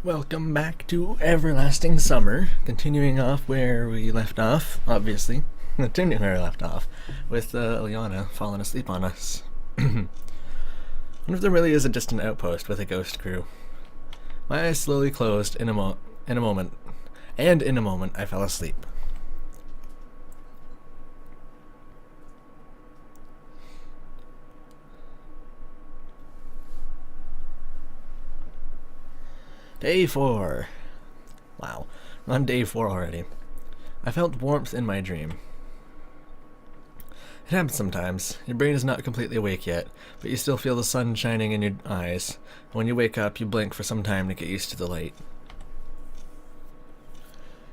Welcome back to Everlasting Summer, continuing off where we left off, obviously. Continuing where we left off, with Ilyana falling asleep on us. I wonder if there really is a distant outpost with a ghost crew. My eyes slowly closed in a moment, and in a moment I fell asleep. Day 4. Wow, we're on day 4 already. I felt warmth in my dream. It happens sometimes. Your brain is not completely awake yet, but you still feel the sun shining in your eyes. When you wake up, you blink for some time to get used to the light.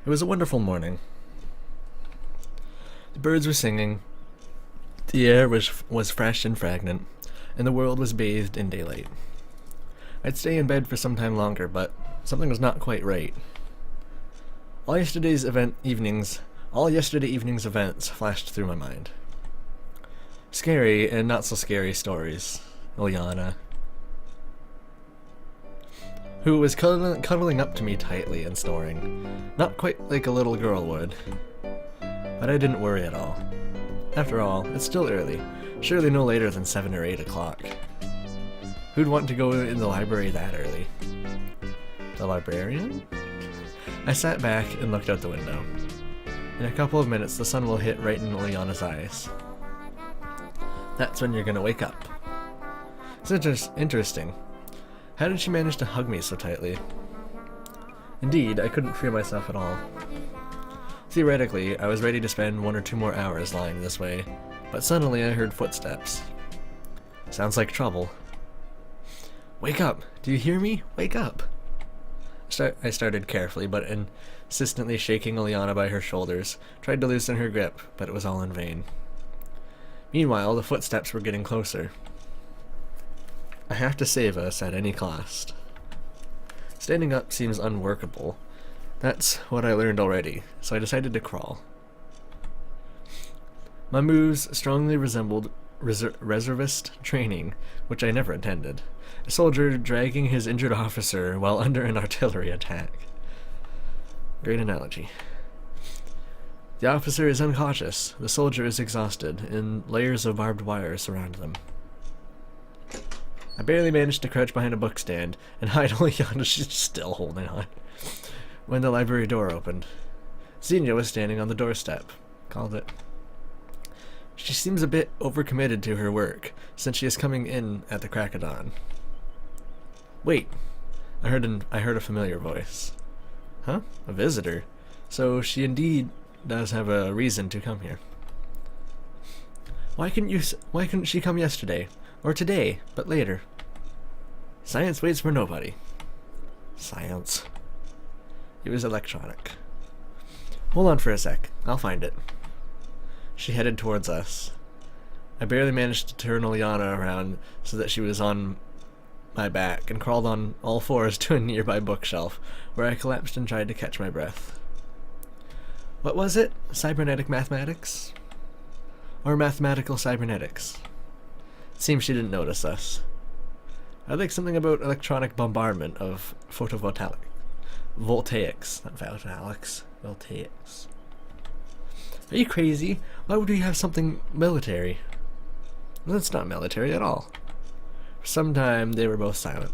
It was a wonderful morning. The birds were singing, the air was fresh and fragrant, and the world was bathed in daylight. I'd stay in bed for some time longer, but something was not quite right. All yesterday evening's events flashed through my mind. Scary and not so scary stories. Ilyana, who was cuddling up to me tightly and snoring, not quite like a little girl would. But I didn't worry at all. After all, it's still early, surely no later than 7 or 8 o'clock. Who'd want to go in the library that early? The librarian? I sat back and looked out the window. In a couple of minutes, the sun will hit right in Ilyana's eyes. That's when you're gonna wake up. It's interesting. How did she manage to hug me so tightly? Indeed, I couldn't free myself at all. Theoretically, I was ready to spend 1 or 2 more hours lying this way, but suddenly I heard footsteps. Sounds like trouble. Wake up! Do you hear me? Wake up! I started carefully, but insistently shaking Ilyana by her shoulders, tried to loosen her grip, but it was all in vain. Meanwhile, the footsteps were getting closer. I have to save us at any cost. Standing up seems unworkable. That's what I learned already, so I decided to crawl. My moves strongly resembled reservist training, which I never intended. A soldier dragging his injured officer while under an artillery attack. Great analogy. The officer is unconscious, the soldier is exhausted, and layers of barbed wire surround them. I barely managed to crouch behind a bookstand and hide Ilyana, she's still holding on, when the library door opened. Xenia was standing on the doorstep. Called it. She seems a bit overcommitted to her work, since she is coming in at the crack of dawn. Wait, I heard a familiar voice. Huh? A visitor? So she indeed does have a reason to come here. Why couldn't she come yesterday? Or today, but later? Science waits for nobody. Science. It was electronic. Hold on for a sec, I'll find it. She headed towards us. I barely managed to turn Ilyana around so that she was on my back and crawled on all fours to a nearby bookshelf, where I collapsed and tried to catch my breath. What was it? Cybernetic mathematics? Or mathematical cybernetics? It seems she didn't notice us. I like something about electronic bombardment of voltaics. Not voltaics. Voltaics. Are you crazy? Why would we have something military? That's not military at all. For some time, they were both silent.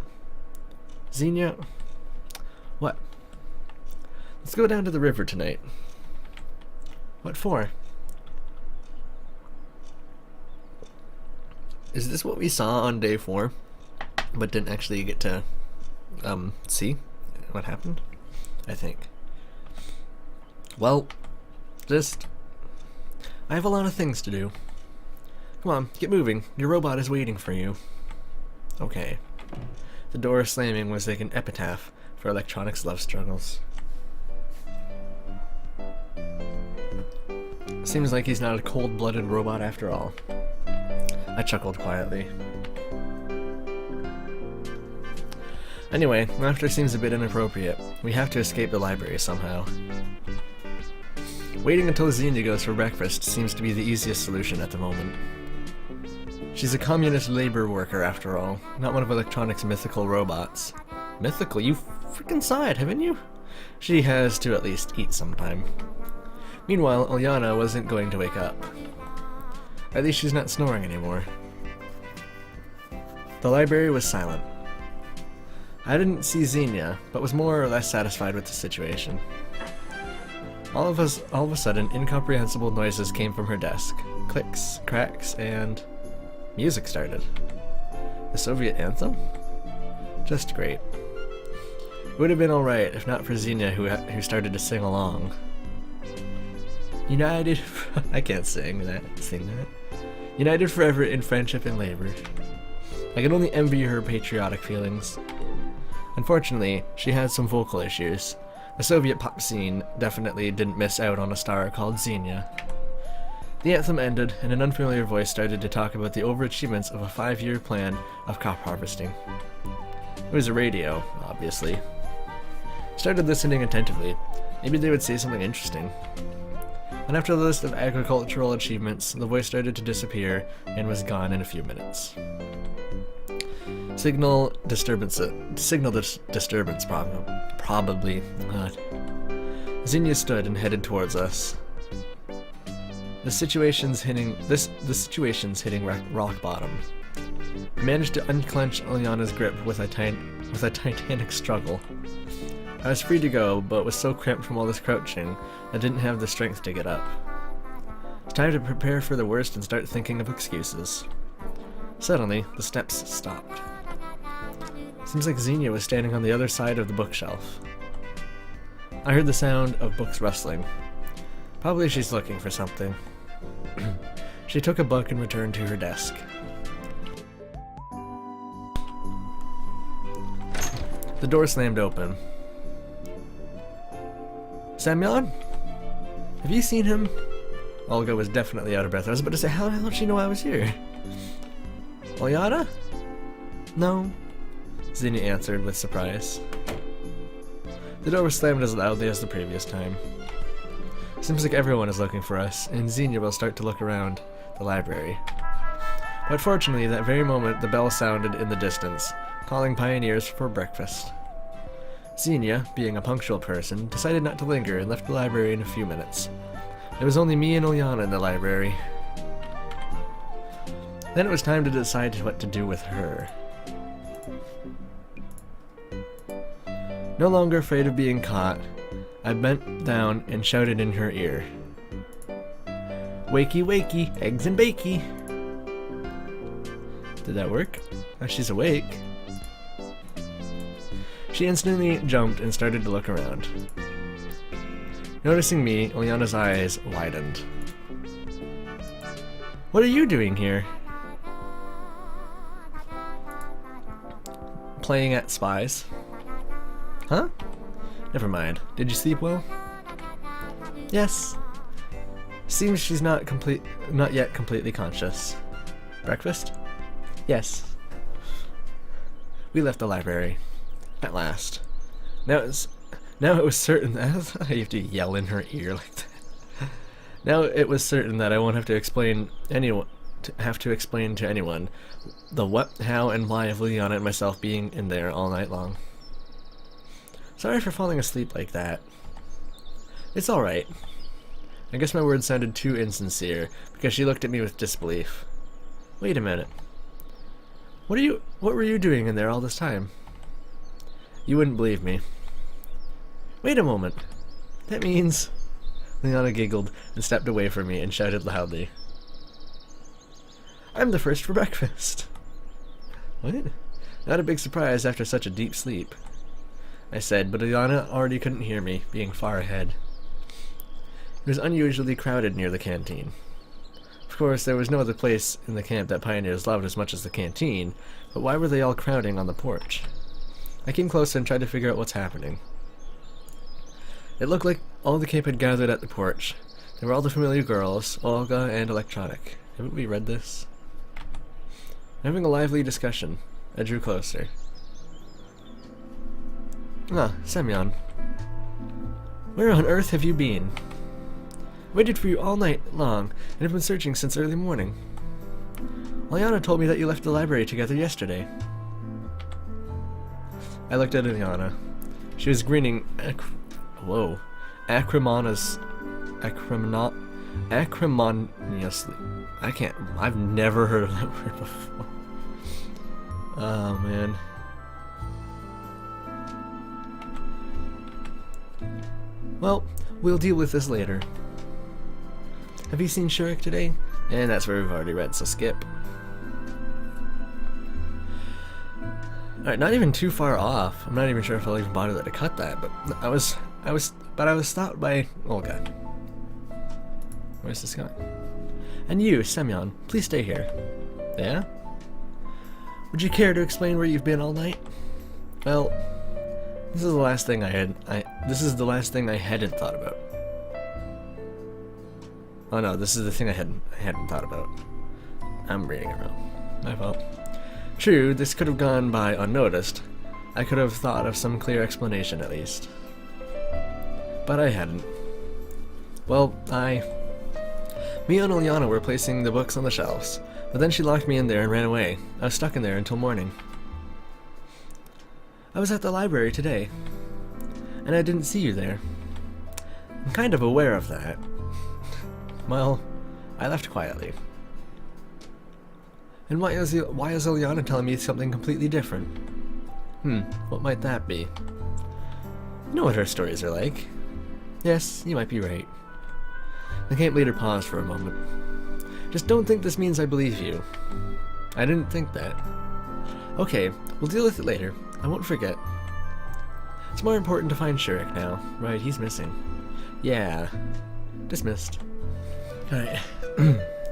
Xenia? What? Let's go down to the river tonight. What for? Is this what we saw on day 4, but didn't actually get to, see what happened? I think. Well, I have a lot of things to do. Come on, get moving. Your robot is waiting for you. Okay. The door slamming was like an epitaph for electronics love struggles. Seems like he's not a cold-blooded robot after all. I chuckled quietly. Anyway, laughter seems a bit inappropriate. We have to escape the library somehow. Waiting until Xenia goes for breakfast seems to be the easiest solution at the moment. She's a communist labor worker after all, not one of Electronic's mythical robots. Mythical, you freaking saw it, haven't you? She has to at least eat sometime. Meanwhile, Ilyana wasn't going to wake up. At least she's not snoring anymore. The library was silent. I didn't see Xenia, but was more or less satisfied with the situation. All of a sudden, incomprehensible noises came from her desk. Clicks, cracks, and music started. The Soviet anthem? Just great. It would have been alright if not for Xenia who started to sing along. United... I can't sing that. United forever in friendship and labor. I can only envy her patriotic feelings. Unfortunately, she had some vocal issues. The Soviet pop scene definitely didn't miss out on a star called Xenia. The anthem ended, and an unfamiliar voice started to talk about the overachievements of a 5-year plan of crop harvesting. It was a radio, obviously. Started listening attentively. Maybe they would say something interesting. And after the list of agricultural achievements, the voice started to disappear and was gone in a few minutes. Signal disturbance, probably. Xenia stood and headed towards us. The situation's hitting rock bottom. I managed to unclench Ilyana's grip with a titanic struggle. I was free to go, but was so cramped from all this crouching, I didn't have the strength to get up. It's time to prepare for the worst and start thinking of excuses. Suddenly, the steps stopped. Seems like Xenia was standing on the other side of the bookshelf. I heard the sound of books rustling. Probably she's looking for something. She took a book and returned to her desk. The door slammed open. Semyon? Have you seen him? Olga was definitely out of breath. I was about to say, how the hell did she know I was here? Ilyana? No. Xenia answered with surprise. The door was slammed as loudly as the previous time. Seems like everyone is looking for us, and Xenia will start to look around the library. But fortunately, that very moment the bell sounded in the distance, calling pioneers for breakfast. Xenia, being a punctual person, decided not to linger and left the library in a few minutes. It was only me and Ilyana in the library. Then it was time to decide what to do with her. No longer afraid of being caught, I bent down and shouted in her ear. Wakey, wakey, eggs and bakey. Did that work? Oh, she's awake. She instantly jumped and started to look around. Noticing me, Ilyana's eyes widened. What are you doing here? Playing at spies. Huh? Never mind. Did you sleep well? Yes. Seems she's not yet completely conscious. Breakfast? Yes. We left the library. At last. Now it was certain that I have to yell in her ear like that. Now it was certain that I won't have to explain to anyone the what, how, and why of Ilyana and myself being in there all night long. Sorry for falling asleep like that. It's alright. I guess my words sounded too insincere, because she looked at me with disbelief. Wait a minute. What were you doing in there all this time? You wouldn't believe me. Wait a moment. That means... Ilyana giggled and stepped away from me and shouted loudly. I'm the first for breakfast. What? Not a big surprise after such a deep sleep, I said, but Ilyana already couldn't hear me, being far ahead. It was unusually crowded near the canteen. Of course, there was no other place in the camp that pioneers loved as much as the canteen, but why were they all crowding on the porch? I came closer and tried to figure out what's happening. It looked like all the camp had gathered at the porch. There were all the familiar girls, Olga and Electronic. Haven't we read this? Having a lively discussion. I drew closer. Ah, Semyon. Where on earth have you been? Waited for you all night long, and have been searching since early morning. Ilyana told me that you left the library together yesterday. I looked at Ilyana. She was grinning acrimoniously. I've never heard of that word before. Oh, man. Well, we'll deal with this later. Have you seen Shurik today? And that's where we've already read, so skip. Alright, not even too far off. I'm not even sure if I'll even bother to cut that, but I was stopped by Olga. Where's this going? And you, Semyon, please stay here. Yeah? Would you care to explain where you've been all night? Well, this is the last thing I hadn't thought about. Oh no, this is the thing I hadn't thought about. I'm reading it wrong. My fault. True, this could have gone by unnoticed. I could have thought of some clear explanation at least. But I hadn't. Well, me and Ilyana were placing the books on the shelves, but then she locked me in there and ran away. I was stuck in there until morning. I was at the library today, and I didn't see you there. I'm kind of aware of that. Well, I left quietly. And why is Ilyana telling me something completely different? What might that be? You know what her stories are like. Yes, you might be right. The camp leader paused for a moment. Just don't think this means I believe you. I didn't think that. Okay, we'll deal with it later. I won't forget. It's more important to find Shurik now. Right, he's missing. Yeah. Dismissed. Alright.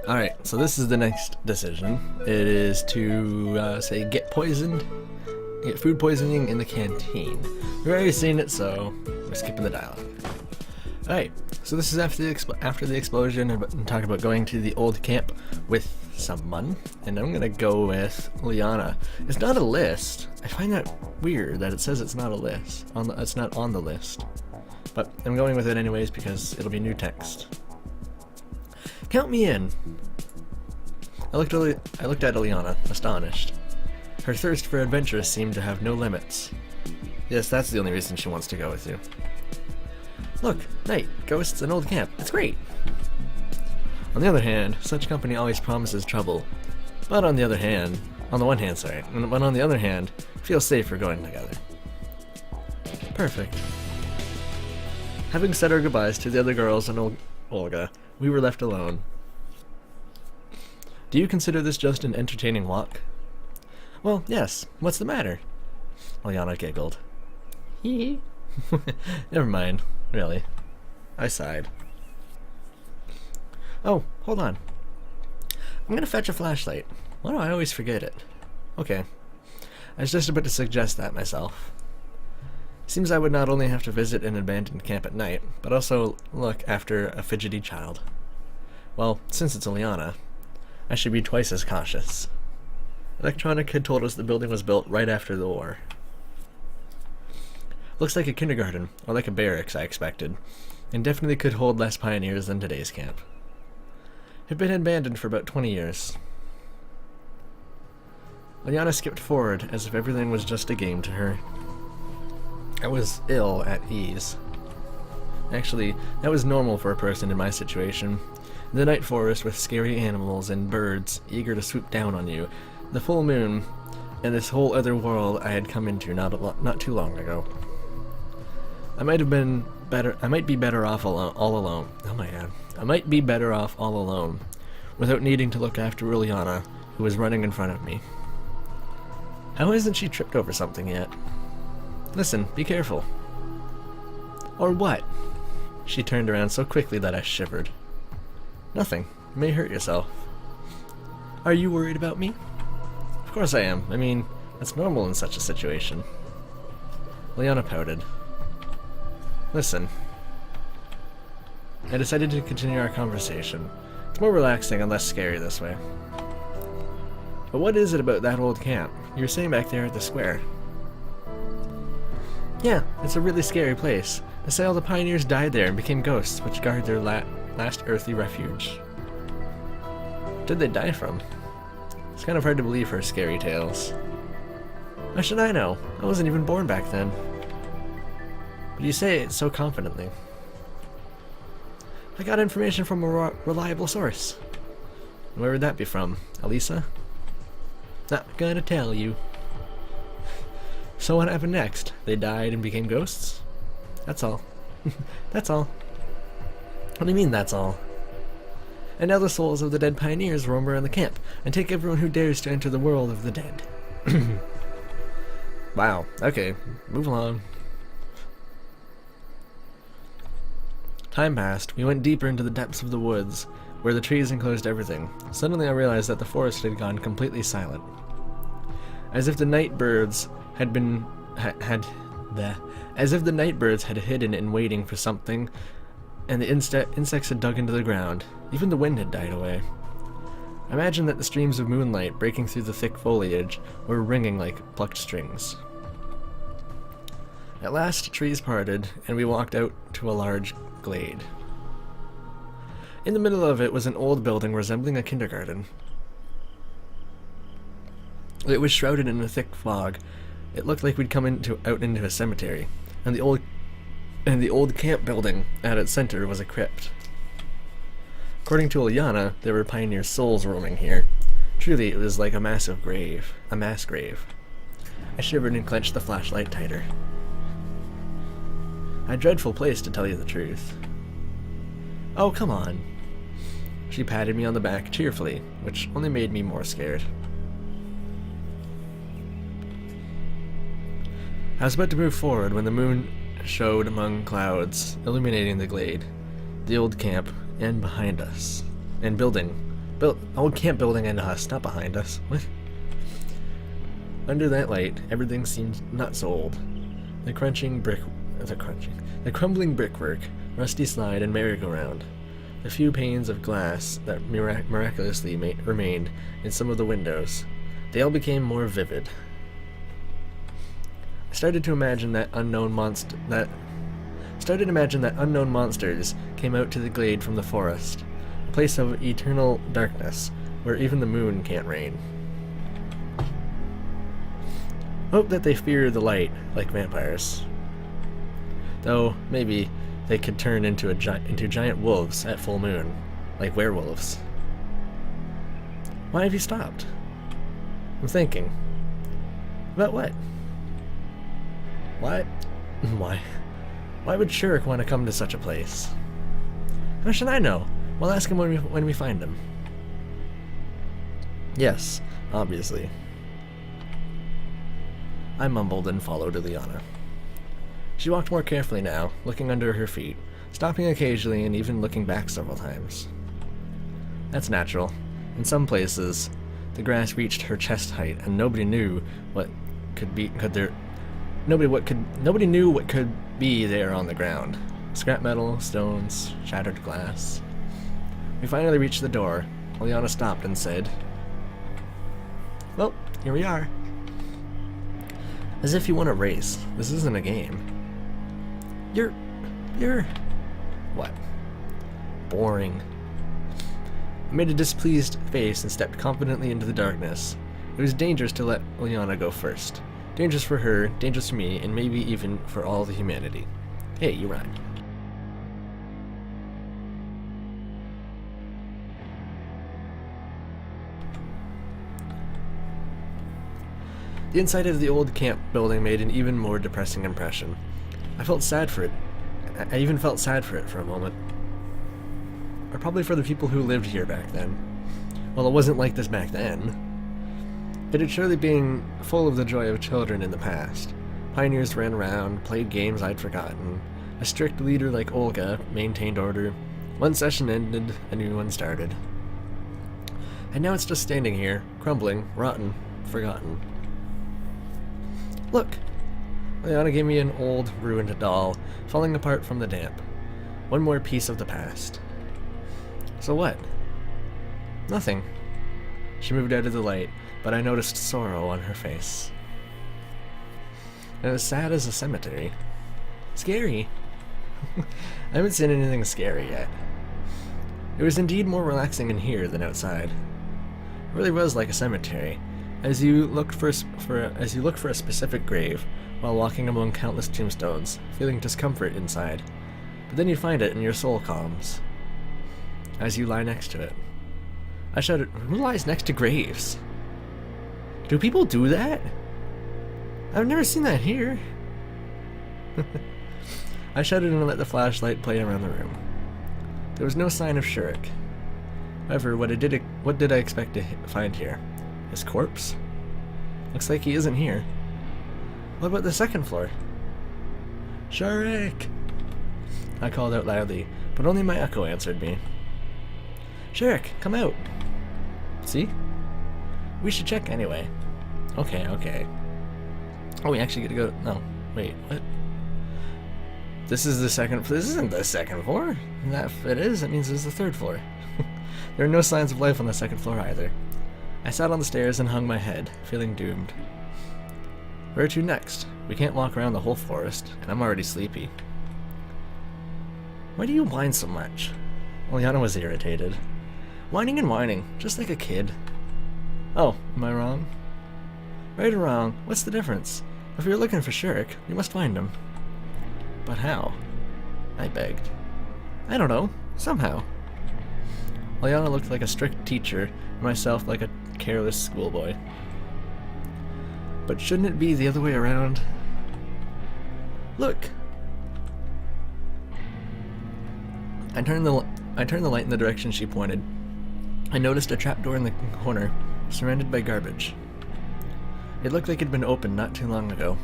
Alright, so this is the next decision. It is to, say, get food poisoning in the canteen. We've already seen it, so we're skipping the dialogue. Alright, so this is after the explosion and talk about going to the old camp with someone, and I'm gonna go with Ilyana. It's not a list. I find that weird that it says it's not a list. It's not on the list. But I'm going with it anyways because it'll be new text. Count me in. I looked at Ilyana, astonished. Her thirst for adventure seemed to have no limits. Yes, that's the only reason she wants to go with you. Look, night, ghosts, and old camp. It's great. On the other hand, such company always promises trouble. But on the other hand, feels safer going together. Perfect. Having said our goodbyes to the other girls and Olga, we were left alone. Do you consider this just an entertaining walk? Well, yes. What's the matter? Ilyana giggled. Hee. Never mind. Really. I sighed. Oh, hold on. I'm gonna fetch a flashlight. Why do I always forget it? Okay. I was just about to suggest that myself. Seems I would not only have to visit an abandoned camp at night, but also look after a fidgety child. Well, since it's Ilyana, I should be twice as cautious. Electronic had told us the building was built right after the war. Looks like a kindergarten, or like a barracks, I expected, and definitely could hold less pioneers than today's camp. It had been abandoned for about 20 years. Ilyana skipped forward as if everything was just a game to her. I was ill at ease. Actually, that was normal for a person in my situation. The night forest with scary animals and birds eager to swoop down on you, the full moon, and this whole other world I had come into not too long ago. I might be better off all alone. Oh my god. I might be better off all alone, without needing to look after Ilyana, who was running in front of me. How hasn't she tripped over something yet? Listen, be careful. Or what? She turned around so quickly that I shivered. Nothing. You may hurt yourself. Are you worried about me? Of course I am. I mean, that's normal in such a situation. Ilyana pouted. Listen. I decided to continue our conversation. It's more relaxing and less scary this way. But what is it about that old camp? You were saying back there at the square. Yeah, it's a really scary place. They say all the pioneers died there and became ghosts, which guard their last earthly refuge. What did they die from? It's kind of hard to believe her scary tales. How should I know? I wasn't even born back then. But you say it so confidently. I got information from a reliable source. Where would that be from? Elisa? Not gonna tell you. So what happened next? They died and became ghosts? That's all. That's all. What do you mean, that's all? And now the souls of the dead pioneers roam around the camp and take everyone who dares to enter the world of the dead. Wow, okay, move along. Time passed. We went deeper into the depths of the woods, where the trees enclosed everything. Suddenly I realized that the forest had gone completely silent. As if the night birds had been... As if the night birds had hidden and waiting for something, and the insects had dug into the ground. Even the wind had died away. Imagine that the streams of moonlight breaking through the thick foliage were ringing like plucked strings. At last, trees parted, and we walked out to a large glade. In the middle of it was an old building resembling a kindergarten. It was shrouded in a thick fog. It looked like we'd come out into a cemetery, and the old camp building at its center was a crypt. According to Ilyana, there were pioneer souls roaming here. Truly, it was like a massive grave, a mass grave. I shivered and clenched the flashlight tighter. A dreadful place, to tell you the truth. Oh, come on. She patted me on the back cheerfully, which only made me more scared. I was about to move forward when the moon showed among clouds, illuminating the glade, the old camp, and behind us. And old camp building and us, not behind us. What? Under that light, everything seemed not so old. The crumbling brickwork, rusty slide, and merry-go-round. The few panes of glass that miraculously remained in some of the windows. They all became more vivid. I started to imagine that unknown monsters came out to the glade from the forest, a place of eternal darkness, where even the moon can't reign. Hope that they fear the light, like vampires. Though, maybe they could turn into giant wolves at full moon, like werewolves. Why have you stopped? I'm thinking. About what? What? Why? Why would Shirk want to come to such a place? How should I know? We'll ask him when we find him. Yes, obviously. I mumbled and followed Ilyana. She walked more carefully now, looking under her feet, stopping occasionally and even looking back several times. That's natural. In some places, the grass reached her chest height, and nobody knew what could be there on the ground. Scrap metal, stones, shattered glass. We finally reached the door. Ilyana stopped and said, "Well, here we are." As if you want to race. This isn't a game. You're... What? Boring. I made a displeased face and stepped confidently into the darkness. It was dangerous to let Ilyana go first. Dangerous for her, dangerous for me, and maybe even for all the humanity. Hey, you rhymed. The inside of the old camp building made an even more depressing impression. I felt sad for it. I even felt sad for it for a moment. Or probably for the people who lived here back then. Well, it wasn't like this back then. It had surely been full of the joy of children in the past. Pioneers ran around, played games I'd forgotten. A strict leader like Olga maintained order. One session ended, a new one started. And now it's just standing here, crumbling, rotten, forgotten. Look! Ilyana gave me an old, ruined doll, falling apart from the damp. One more piece of the past. So what? Nothing. She moved out of the light, but I noticed sorrow on her face. And as sad as a cemetery. Scary. I haven't seen anything scary yet. It was indeed more relaxing in here than outside. It really was like a cemetery. As you look for a specific grave, while walking among countless tombstones, feeling discomfort inside, but then you find it and your soul calms. As you lie next to it. I shouted, "Who lies next to graves? Do people do that? I've never seen that here." I shouted and let the flashlight play around the room. There was no sign of Shurik. However, what did I expect to find here? His corpse? Looks like he isn't here. What about the second floor? Shurik! I called out loudly, but only my echo answered me. Shurik, come out! See? We should check anyway. Okay. Oh, we actually get to go. No, wait, what? This is the second. This isn't the second floor. If it is, it means it's the third floor. There are no signs of life on the second floor either. I sat on the stairs and hung my head, feeling doomed. Where to next? We can't walk around the whole forest, and I'm already sleepy. Why do you whine so much? Liana was irritated. Whining and whining, just like a kid. Oh, am I wrong? Right or wrong, what's the difference? If you're looking for Shurik, you must find him. But how? I begged. I don't know, somehow. Liana looked like a strict teacher, and myself like a careless schoolboy. But shouldn't it be the other way around? Look! I turned the light in the direction she pointed. I noticed a trapdoor in the corner, surrounded by garbage. It looked like it had been opened not too long ago.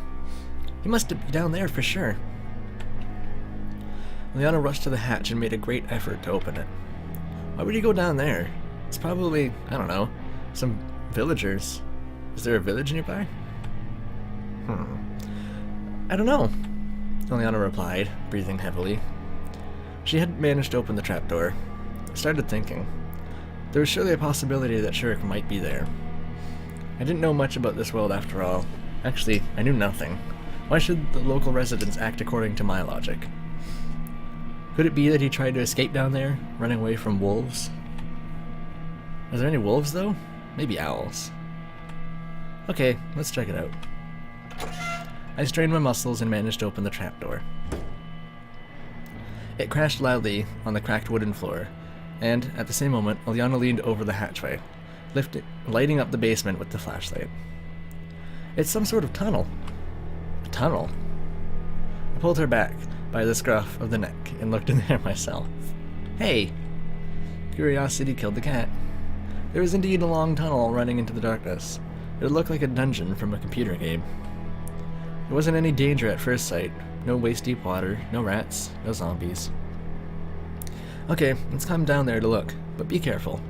He must be down there for sure. Liana rushed to the hatch and made a great effort to open it. Why would he go down there? It's probably, I don't know, some villagers. Is there a village nearby? I don't know, Liana replied, breathing heavily. She had managed to open the trapdoor. I started thinking. There was surely a possibility that Shurik might be there. I didn't know much about this world after all. Actually, I knew nothing. Why should the local residents act according to my logic? Could it be that he tried to escape down there, running away from wolves? Are there any wolves, though? Maybe owls. Okay, let's check it out. I strained my muscles and managed to open the trapdoor. It crashed loudly on the cracked wooden floor, and, at the same moment, Liana leaned over the hatchway, lighting up the basement with the flashlight. It's some sort of tunnel. A tunnel? I pulled her back by the scruff of the neck and looked in there myself. Hey! Curiosity killed the cat. There was indeed a long tunnel running into the darkness. It looked like a dungeon from a computer game. There wasn't any danger at first sight. No waist-deep water, no rats, no zombies. Okay, let's climb down there to look, but be careful.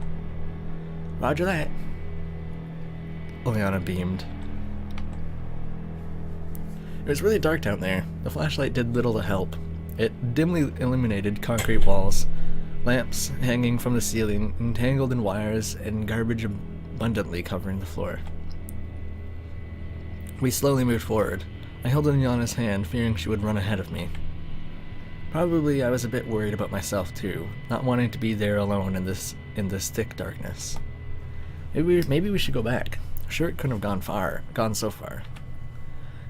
Roger that. Liana beamed. It was really dark down there. The flashlight did little to help. It dimly illuminated concrete walls, lamps hanging from the ceiling, entangled in wires, and garbage abundantly covering the floor. We slowly moved forward. I held Liana's hand, fearing she would run ahead of me. Probably I was a bit worried about myself too, not wanting to be there alone in this thick darkness. Maybe we should go back. Sure, it couldn't have gone so far.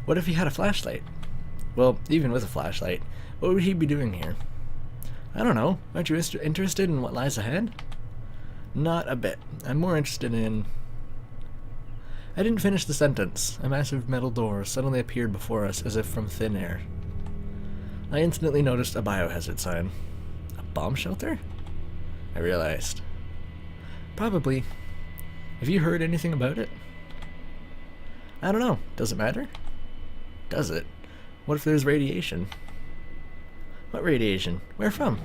What if he had a flashlight? Well, even with a flashlight, what would he be doing here? I don't know. Aren't you interested in what lies ahead? Not a bit. I'm more interested in... I didn't finish the sentence. A massive metal door suddenly appeared before us as if from thin air. I instantly noticed a biohazard sign. A bomb shelter? I realized. Probably. Have you heard anything about it? I don't know. Does it matter? Does it? What if there's radiation? What radiation? Where from?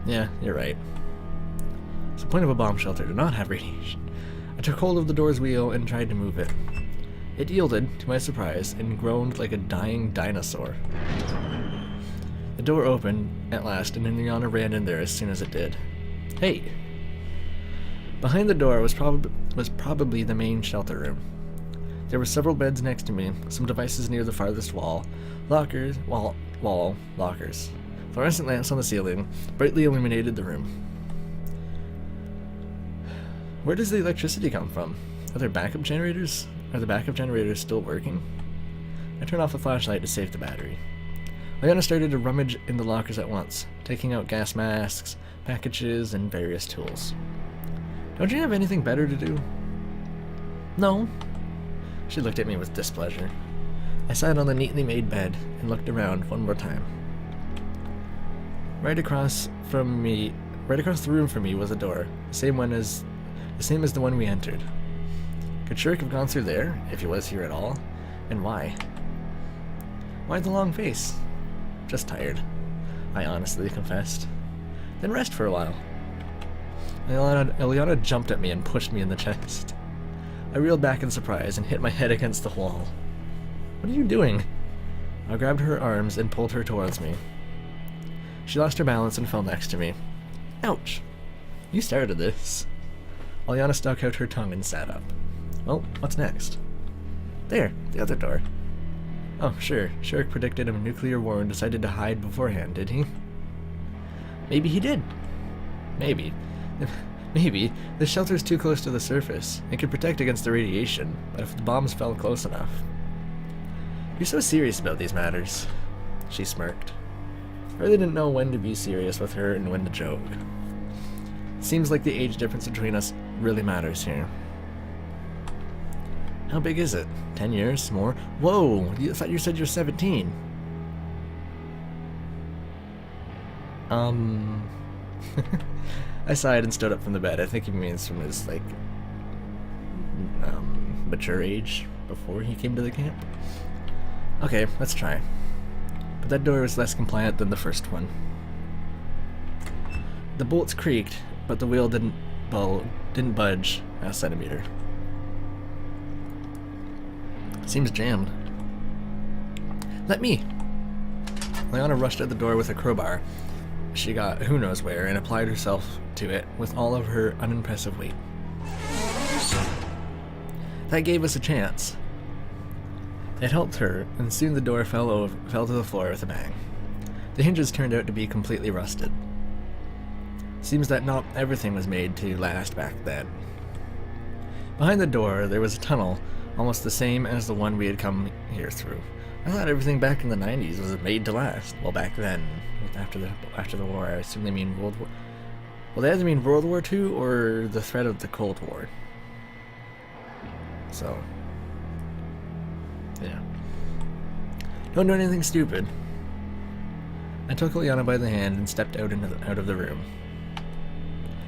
Yeah, you're right. It's the point of a bomb shelter to not have radiation. I took hold of the door's wheel and tried to move it. It yielded, to my surprise, and groaned like a dying dinosaur. The door opened at last, and Liana ran in there as soon as it did. Hey! Behind the door was probably the main shelter room. There were several beds next to me, some devices near the farthest wall, lockers. Fluorescent lamps on the ceiling brightly illuminated the room. Where does the electricity come from? Are there backup generators? Are the backup generators still working? I turned off the flashlight to save the battery. Liana started to rummage in the lockers at once, taking out gas masks, packages, and various tools. Don't you have anything better to do? No. She looked at me with displeasure. I sat on the neatly made bed and looked around one more time. Right across the room from me was a door, the same as the one we entered. Could Shirk have gone through there, if he was here at all? And why? Why the long face? Just tired, I honestly confessed. Then rest for a while. Ileana jumped at me and pushed me in the chest. I reeled back in surprise and hit my head against the wall. What are you doing? I grabbed her arms and pulled her towards me. She lost her balance and fell next to me. Ouch! You started this. Ileana stuck out her tongue and sat up. Well, what's next? There, the other door. Oh, sure. Shirk predicted a nuclear war and decided to hide beforehand, did he? Maybe he did. Maybe. Maybe. The shelter's too close to the surface. It could protect against the radiation, but if the bombs fell close enough. You're so serious about these matters. She smirked. I really didn't know when to be serious with her and when to joke. Seems like the age difference between us really matters here. How big is it? 10 years? More? Whoa! I thought you said you're 17. I sighed and stood up from the bed. I think he means from his, like, mature age before he came to the camp. Okay, let's try. But that door was less compliant than the first one. The bolts creaked, but the wheel didn't budge a centimeter. Seems jammed. Let me! Liana rushed at the door with a crowbar. She got who knows where and applied herself to it with all of her unimpressive weight. That gave us a chance. It helped her, and soon the door fell to the floor with a bang. The hinges turned out to be completely rusted. Seems that not everything was made to last back then. Behind the door, there was a tunnel, almost the same as the one we had come here through. I thought everything back in the 90s was made to last. Well, back then, after the war, I assume they mean World War. Well, they either mean World War II or the threat of the Cold War. So, yeah. Don't do anything stupid. I took Ileana by the hand and stepped out of the room.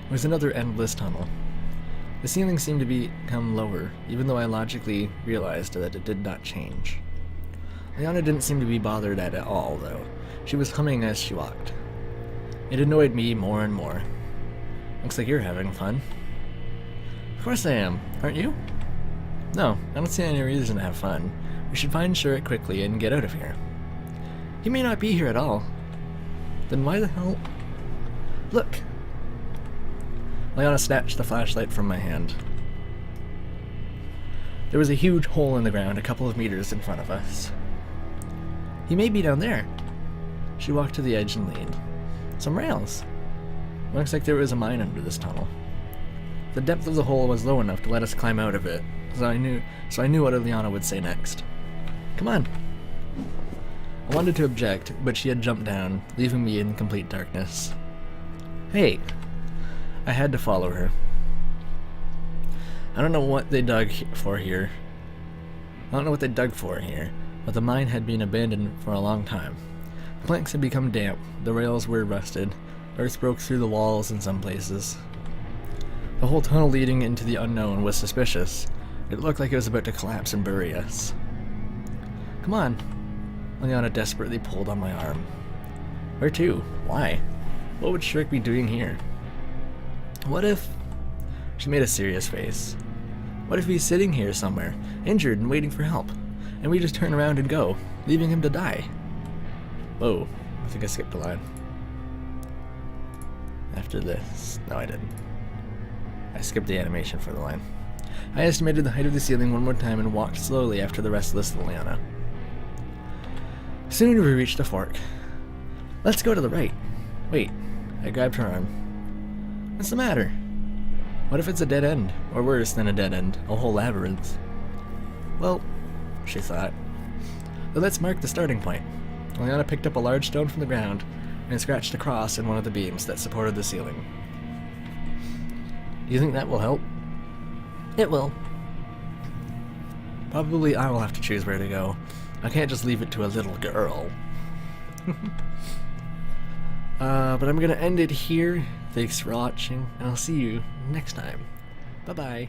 It was another endless tunnel. The ceiling seemed to become lower, even though I logically realized that it did not change. Ileana didn't seem to be bothered at it all, though. She was humming as she walked. It annoyed me more and more. Looks like you're having fun. Of course I am. Aren't you? No, I don't see any reason to have fun. We should find Shirk quickly and get out of here. He may not be here at all. Then why the hell? Look! Liana snatched the flashlight from my hand. There was a huge hole in the ground a couple of meters in front of us. He may be down there. She walked to the edge and leaned. Some rails. Looks like there was a mine under this tunnel. The depth of the hole was low enough to let us climb out of it, so I knew what Ileana would say next. Come on. I wanted to object, but she had jumped down, leaving me in complete darkness. Hey! I had to follow her. I don't know what they dug for here, but the mine had been abandoned for a long time. The planks had become damp, the rails were rusted, earth broke through the walls in some places. The whole tunnel leading into the unknown was suspicious. It looked like it was about to collapse and bury us. Come on. Ileana desperately pulled on my arm. Where to? Why? What would Shirk be doing here? What if... She made a serious face. What if he's sitting here somewhere, injured and waiting for help, and we just turn around and go, leaving him to die? Whoa, I think I skipped a line. After this... No, I didn't. I skipped the animation for the line. I estimated the height of the ceiling one more time and walked slowly after the restless Ileana. Soon we reached a fork. Let's go to the right. Wait, I grabbed her arm. What's the matter? What if it's a dead end? Or worse than a dead end, a whole labyrinth? Well, she thought. But let's mark the starting point. Liana picked up a large stone from the ground and scratched a cross in one of the beams that supported the ceiling. Do you think that will help? It will. Probably I will have to choose where to go. I can't just leave it to a little girl. But I'm gonna end it here. Thanks for watching, and I'll see you next time. Bye-bye.